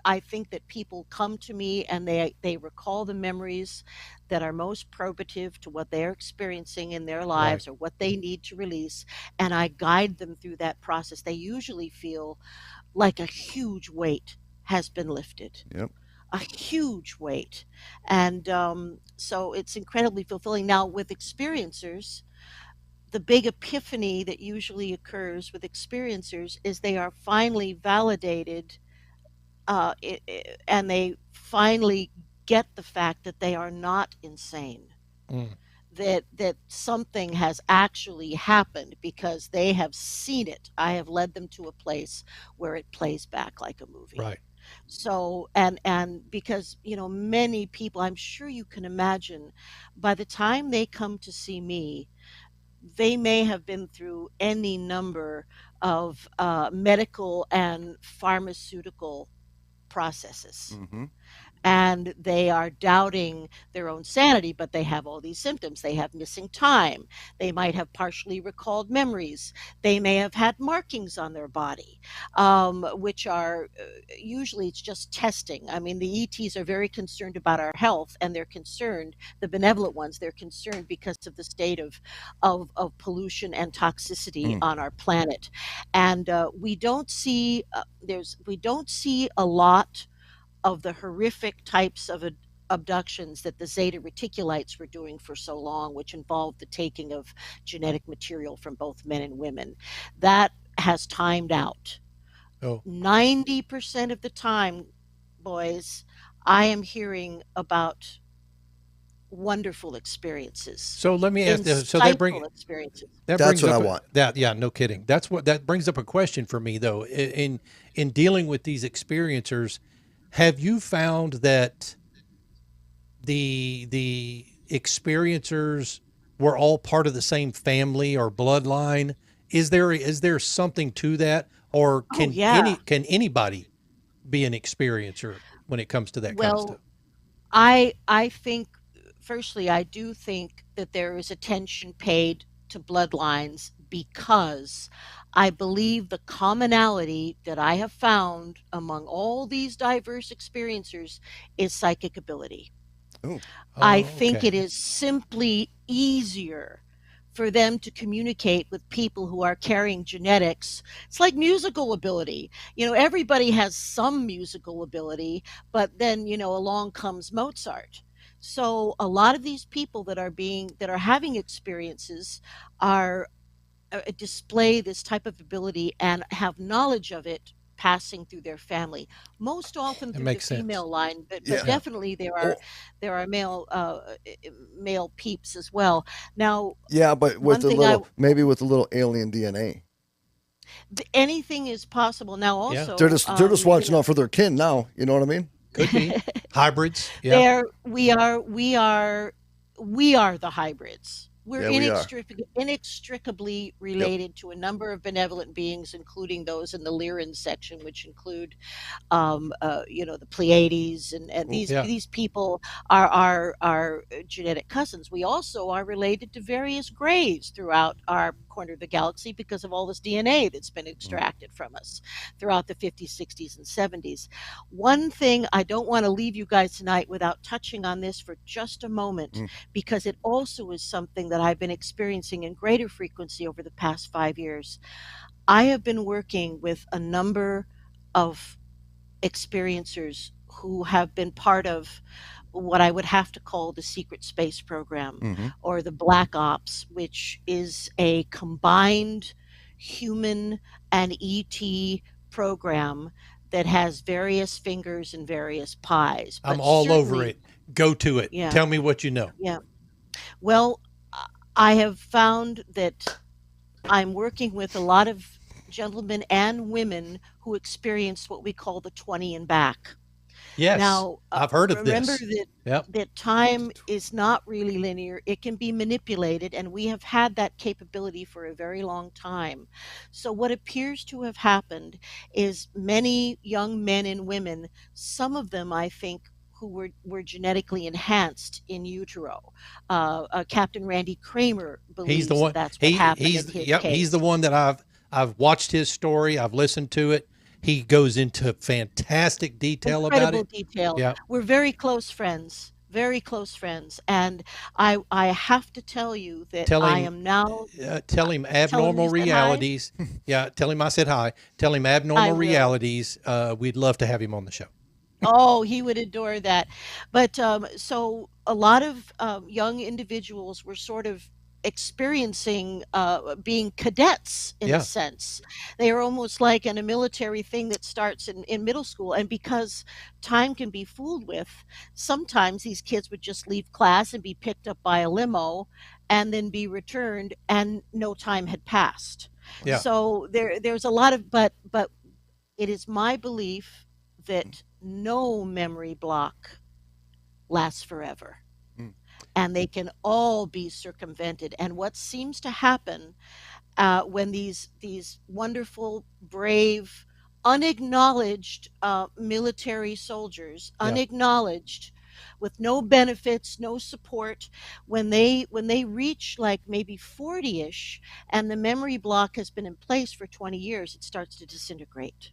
I: I think that people come to me and they recall the memories that are most probative to what they're experiencing in their
C: Right.
I: lives or what they need to release, and I guide them through that process. They usually feel like a huge weight has been lifted,
D: Yep.
I: a huge weight. And so it's incredibly fulfilling. Now, with experiencers, the big epiphany that usually occurs with experiencers is they are finally validated, and they finally get the fact that they are not insane,
C: Mm.
I: that something has actually happened because they have seen it. I have led them to a place where it plays back like a movie.
C: Right.
I: So, and because, many people, I'm sure you can imagine, by the time they come to see me, they may have been through any number of medical and pharmaceutical processes,
D: Mm-hmm.
I: and they are doubting their own sanity, but they have all these symptoms. They have missing time. They might have partially recalled memories. They may have had markings on their body, which are usually it's just testing. I mean, the ETs are very concerned about our health, and they're concerned, the benevolent ones, they're concerned because of the state of pollution and toxicity on our planet. And we don't see a lot of the horrific types of abductions that the Zeta Reticulates were doing for so long, which involved the taking of genetic material from both men and women. That has timed out.
C: Oh.
I: 90% of the time, boys, I am hearing about wonderful experiences.
C: So let me ask this. So that
I: Insightful experiences.
D: That's
C: brings
D: what
C: up
D: I want.
C: Yeah, no kidding. That brings up a question for me though. In dealing with these experiencers, have you found that the experiencers were all part of the same family or bloodline? Is there something to that, or can
I: yeah.
C: anybody be an experiencer when it comes to that kind of
I: Well,
C: stuff?
I: I think, firstly, I do think that there is attention paid to bloodlines because I believe the commonality that I have found among all these diverse experiencers is psychic ability.
D: Oh.
I: I think it is simply easier for them to communicate with people who are carrying genetics. It's like musical ability. Everybody has some musical ability, but then, along comes Mozart. So a lot of these people that are having experiences are display this type of ability and have knowledge of it passing through their family, most often
C: That
I: through the
C: makes sense.
I: female line, but
D: Yeah.
I: definitely there are male peeps as well. Now,
D: Yeah, but with
I: one
D: a
I: thing
D: maybe with a little alien DNA.
I: anything is possible. Now,
C: Yeah.
I: also,
D: They're just watching out for their kin now. You know what I mean?
C: Could be hybrids. Yeah.
I: we are the hybrids. We're
D: Yeah, we are.
I: inextricably related to a number of benevolent beings, including those in the Lyran section, which include, the Pleiades, and
C: Yeah.
I: these people are our genetic cousins. We also are related to various grays throughout our corner of the galaxy because of all this DNA that's been extracted from us throughout the 50s, 60s, and 70s. One thing I don't want to leave you guys tonight without touching on this for just a moment, because it also is something that I've been experiencing in greater frequency over the past 5 years. I have been working with a number of experiencers who have been part of what I would have to call the secret space program or the Black Ops, which is a combined human and ET program that has various fingers and various pies.
C: I'm
I: But
C: all over
I: certainly-
C: it. Go to it.
I: Yeah.
C: Tell me what you know.
I: Yeah. Well, I have found that I'm working with a lot of gentlemen and women who experience what we call the 20 and back.
C: Yes.
I: Now,
C: I've heard of
I: remember
C: this. Yep.
I: that time is not really linear. It can be manipulated, and we have had that capability for a very long time. So what appears to have happened is many young men and women, some of them, I think, who were genetically enhanced in utero. Captain Randy Kramer believes
C: He's the one.
I: that's what happened
C: He's
I: in his
C: yep.
I: case.
C: He's the one that I've watched his story. I've listened to it. He goes into fantastic detail about
I: Incredible
C: it.
I: detail.
C: Yeah.
I: We're very close friends. Very close friends. And I have to tell you that
C: Tell
I: I
C: him-
I: am now
C: Tell him abnormal
I: you said hi.
C: realities. Yeah, tell him I said hi. Tell him
I: I
C: abnormal
I: will.
C: realities. We'd love to have him on the show.
I: Oh, he would adore that. But so a lot of young individuals were sort of experiencing being cadets in
C: Yeah.
I: a sense. They are almost like in a military thing that starts in middle school. And because time can be fooled with, sometimes these kids would just leave class and be picked up by a limo and then be returned, and no time had passed.
C: Yeah.
I: So there's a lot of but it is my belief that no memory block lasts forever. And they can all be circumvented. And what seems to happen when these wonderful, brave, unacknowledged military soldiers,
C: Yeah.
I: unacknowledged, with no benefits, no support, when they reach like maybe 40-ish, and the memory block has been in place for 20 years, it starts to disintegrate.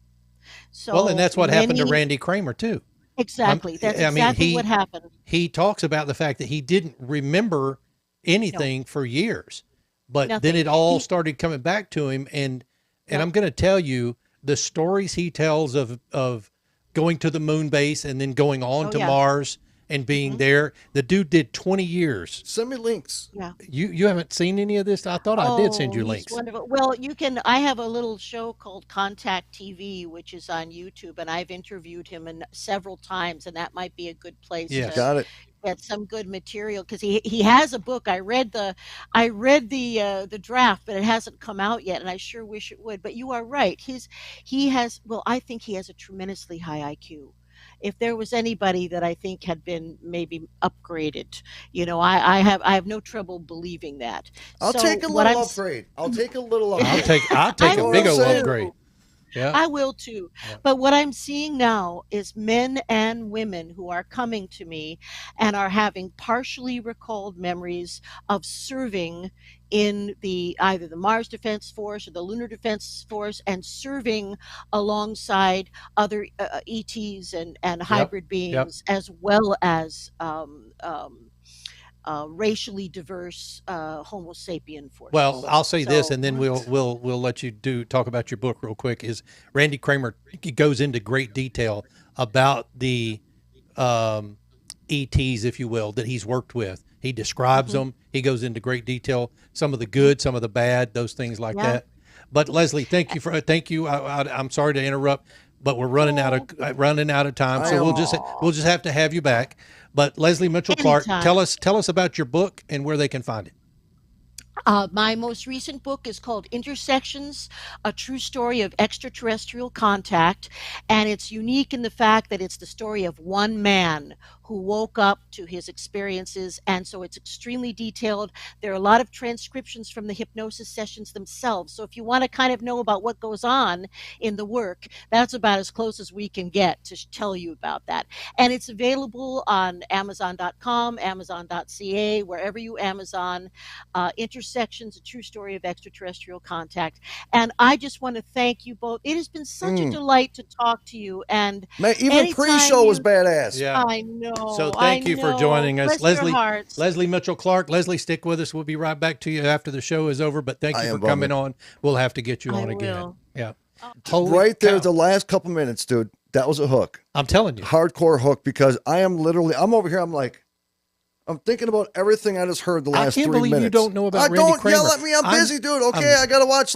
I: So
C: Well, and that's what happened to
I: many-
C: Randy Kramer too.
I: Exactly. That's exactly what happened.
C: He talks about the fact that he didn't remember anything for years, but then
I: Nothing.
C: it all started coming back to him. And I'm going to tell you the stories he tells of going to the moon base and then going on
I: Oh,
C: to
I: yeah.
C: Mars and being there. The dude did 20 years.
D: Send me links.
I: Yeah.
C: You haven't seen any of this? I thought I did send you
I: he's
C: links.
I: wonderful. Well, I have a little show called Contact TV, which is on YouTube, and I've interviewed him several times, and that might be a good place
C: Yes.
I: to
D: Got it.
I: get some good material, because he has a book. I read the draft, but it hasn't come out yet, and I sure wish it would. But you are right. I think he has a tremendously high IQ. If there was anybody that I think had been maybe upgraded, I have no trouble believing that.
D: I'll
I: So
D: take a
I: what
D: little
I: I'm-
D: upgrade. I'll take a little upgrade.
C: I'll take
I: I
C: a big
I: will
C: old
I: too.
C: upgrade. Yeah.
I: I will too. But what I'm seeing now is men and women who are coming to me and are having partially recalled memories of serving in either the Mars Defense Force or the Lunar Defense Force, and serving alongside other ETs and hybrid beings, as well as racially diverse Homo sapien forces.
C: Well, I'll say this,
I: So-
C: and then we'll let you talk about your book real quick. Is Randy Kramer goes into great detail about the ETs, if you will, that he's worked with. He describes them. He goes into great detail, some of the good, some of the bad, those things like that. But Leslie, thank you. I'm sorry to interrupt, but we're running out of time, so we'll just have to have you back. But Leslie Mitchell-Clarke,
I: Anytime.
C: tell us about your book and where they can find it.
I: My most recent book is called Intersections, A True Story of Extra-terrestrial Contact, and it's unique in the fact that it's the story of one man who woke up to his experiences, and so it's extremely detailed. There are a lot of transcriptions from the hypnosis sessions themselves, so if you want to kind of know about what goes on in the work, that's about as close as we can get to tell you about that. And it's available on Amazon.com, Amazon.ca, wherever you Amazon. Intersections, A True Story of Extraterrestrial Contact. And I just want to thank you both. It has been such a delight to talk to you. And
D: Man, even
I: anytime
D: pre-show was
I: you-
D: bad-ass.
C: Yeah.
I: I know.
C: So thank you for joining us,
I: Bless your
C: Leslie.
I: hearts.
C: Leslie Mitchell-Clarke. Leslie, stick with us. We'll be right back to you after the show is over. But thank
D: I
C: you
D: am
C: for coming
D: bummed.
C: on. We'll have to get you
I: I
C: on again.
I: will.
C: Yeah. Holy
D: Right there,
C: cow.
D: the last couple minutes, dude. That was a hook.
C: I'm telling you.
D: Hardcore hook, because I'm over here. I'm thinking about everything I just heard the last 3
C: can't
D: minutes.
C: believe you don't know about Randy
D: Don't
C: Kramer.
D: yell at me. I'm busy, dude. Okay, I got to watch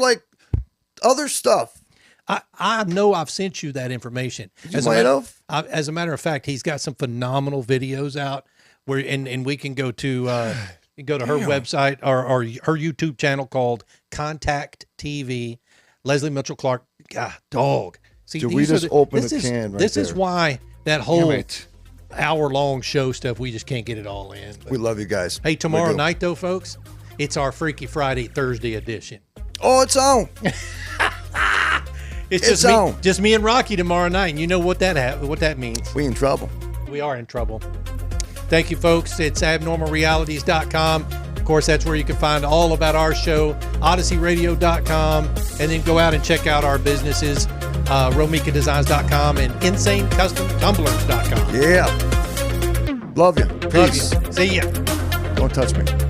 D: other stuff.
C: I know I've sent you that information. As a matter of fact, he's got some phenomenal videos out where, and we can go to her website or her YouTube channel called Contact TV. Leslie Mitchell-Clarke. God, dog. See,
D: Dude, we just opened a can right
C: This is
D: there.
C: why that whole
D: Damn it.
C: hour-long show stuff, we just can't get it all in. But
D: We love you guys.
C: hey, tomorrow
D: We do.
C: night, though, folks, it's our Freaky Friday Thursday edition.
D: Oh, it's on.
C: It's
D: It's on.
C: just me and Rocky tomorrow night, and you know what that means.
D: We in trouble.
C: We are in trouble. Thank you, folks. It's abnormalrealities.com. Of course, that's where you can find all about our show, odysseyradio.com, and then go out and check out our businesses. RomikaDesigns.com, and InsaneCustomTumblers.com.
D: Yeah. Love you. Peace.
C: Love you. See ya.
D: Don't touch me.